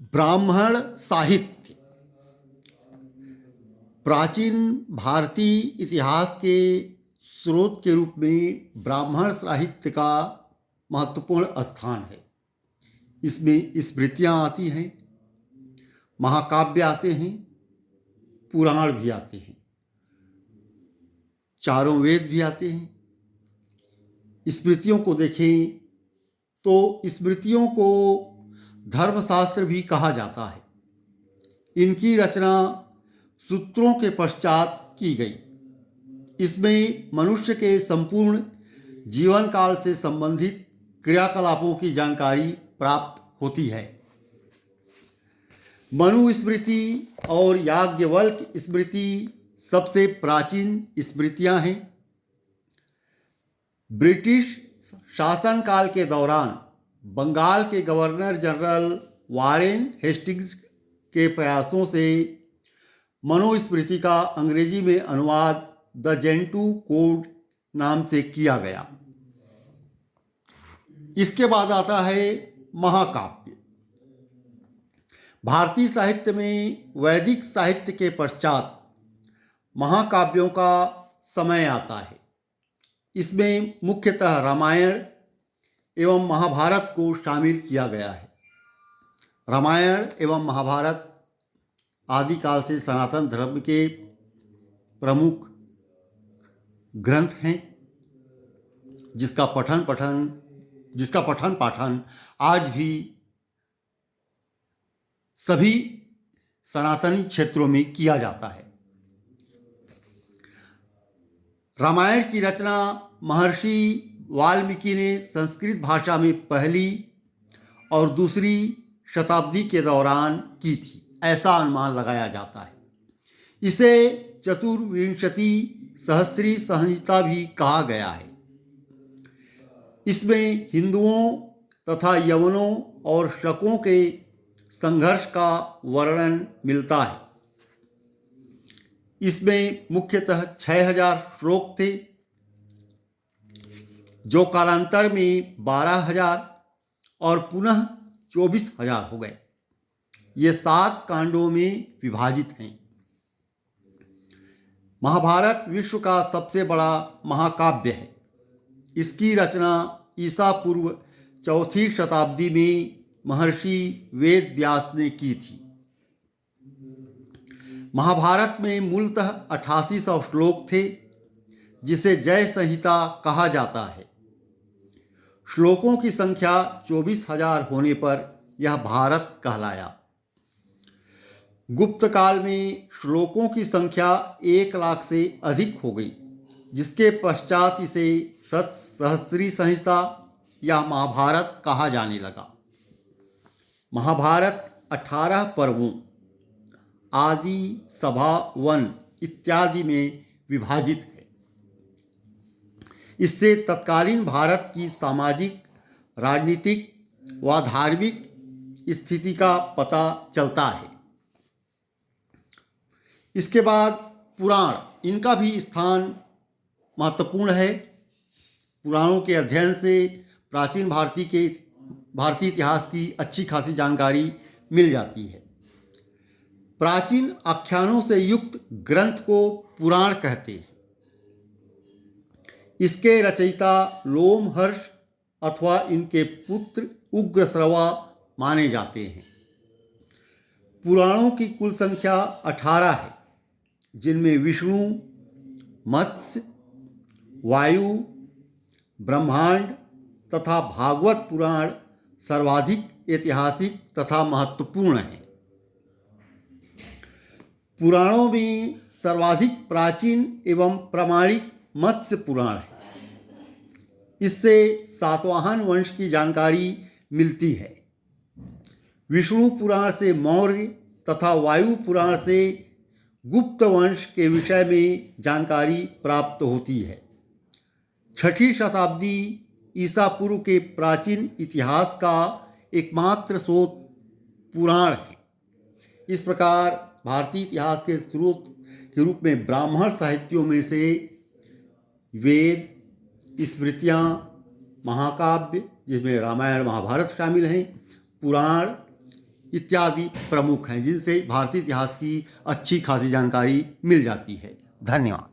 ब्राह्मण साहित्य प्राचीन भारतीय इतिहास के स्रोत के रूप में ब्राह्मण साहित्य का महत्वपूर्ण स्थान है। इसमें स्मृतियाँ आती हैं, महाकाव्य आते हैं, पुराण भी आते हैं, चारों वेद भी आते हैं। स्मृतियों को देखें तो स्मृतियों को धर्मशास्त्र भी कहा जाता है। इनकी रचना सूत्रों के पश्चात की गई। इसमें मनुष्य के संपूर्ण जीवन काल से संबंधित क्रियाकलापों की जानकारी प्राप्त होती है। मनुस्मृति और याज्ञवल्क्य स्मृति सबसे प्राचीन स्मृतियां हैं। ब्रिटिश शासनकाल के दौरान बंगाल के गवर्नर जनरल वारेन हेस्टिंग्स के प्रयासों से मनुस्मृति का अंग्रेजी में अनुवाद द जेंटू कोड नाम से किया गया। इसके बाद आता है महाकाव्य। भारतीय साहित्य में वैदिक साहित्य के पश्चात महाकाव्यों का समय आता है। इसमें मुख्यतः रामायण एवं महाभारत को शामिल किया गया है। रामायण एवं महाभारत आदिकाल से सनातन धर्म के प्रमुख ग्रंथ हैं, जिसका पठन पाठन आज भी सभी सनातनी क्षेत्रों में किया जाता है। रामायण की रचना महर्षि वाल्मीकि ने संस्कृत भाषा में पहली और दूसरी शताब्दी के दौरान की थी, ऐसा अनुमान लगाया जाता है। इसे चतुर्विंशति सहस्री संहिता भी कहा गया है। इसमें हिंदुओं तथा यवनों और शकों के संघर्ष का वर्णन मिलता है। इसमें मुख्यतः 6000 श्लोक थे, जो कालांतर में 12000 और पुनः 24000 हो गए। ये 7 कांडों में विभाजित हैं। महाभारत विश्व का सबसे बड़ा महाकाव्य है। इसकी रचना ईसा पूर्व 4वीं शताब्दी में महर्षि वेद व्यास ने की थी। महाभारत में मूलतः 8800 श्लोक थे, जिसे जय संहिता कहा जाता है। श्लोकों की संख्या 24000 होने पर यह भारत कहलाया। गुप्त काल में श्लोकों की संख्या 1 लाख से अधिक हो गई, जिसके पश्चात इसे सहस्री संहिता या महाभारत कहा जाने लगा। महाभारत 18 पर्वों आदि, सभा, वन इत्यादि में विभाजित है। इससे तत्कालीन भारत की सामाजिक, राजनीतिक व धार्मिक स्थिति का पता चलता है। इसके बाद पुराण, इनका भी स्थान महत्वपूर्ण है। पुराणों के अध्ययन से प्राचीन भारतीय इतिहास की अच्छी खासी जानकारी मिल जाती है। प्राचीन आख्यानों से युक्त ग्रंथ को पुराण कहते हैं। इसके रचयिता लोमहर्ष अथवा इनके पुत्र उग्रश्रवा माने जाते हैं। पुराणों की कुल संख्या 18 है, जिनमें विष्णु, मत्स्य, वायु, ब्रह्मांड तथा भागवत पुराण सर्वाधिक ऐतिहासिक तथा महत्वपूर्ण हैं। पुराणों में सर्वाधिक प्राचीन एवं प्रामाणिक मत्स्य पुराण है। इससे सातवाहन वंश की जानकारी मिलती है। विष्णु पुराण से मौर्य तथा वायु पुराण से गुप्त वंश के विषय में जानकारी प्राप्त होती है। 6वीं शताब्दी ईसा पूर्व के प्राचीन इतिहास का एकमात्र स्रोत पुराण है। इस प्रकार भारतीय इतिहास के स्रोत के रूप में ब्राह्मण साहित्यों में से वेद, स्मृतियाँ, महाकाव्य जिसमें रामायण महाभारत शामिल हैं, पुराण, इत्यादि प्रमुख हैं जिनसे भारतीय इतिहास की अच्छी खासी जानकारी मिल जाती है। धन्यवाद।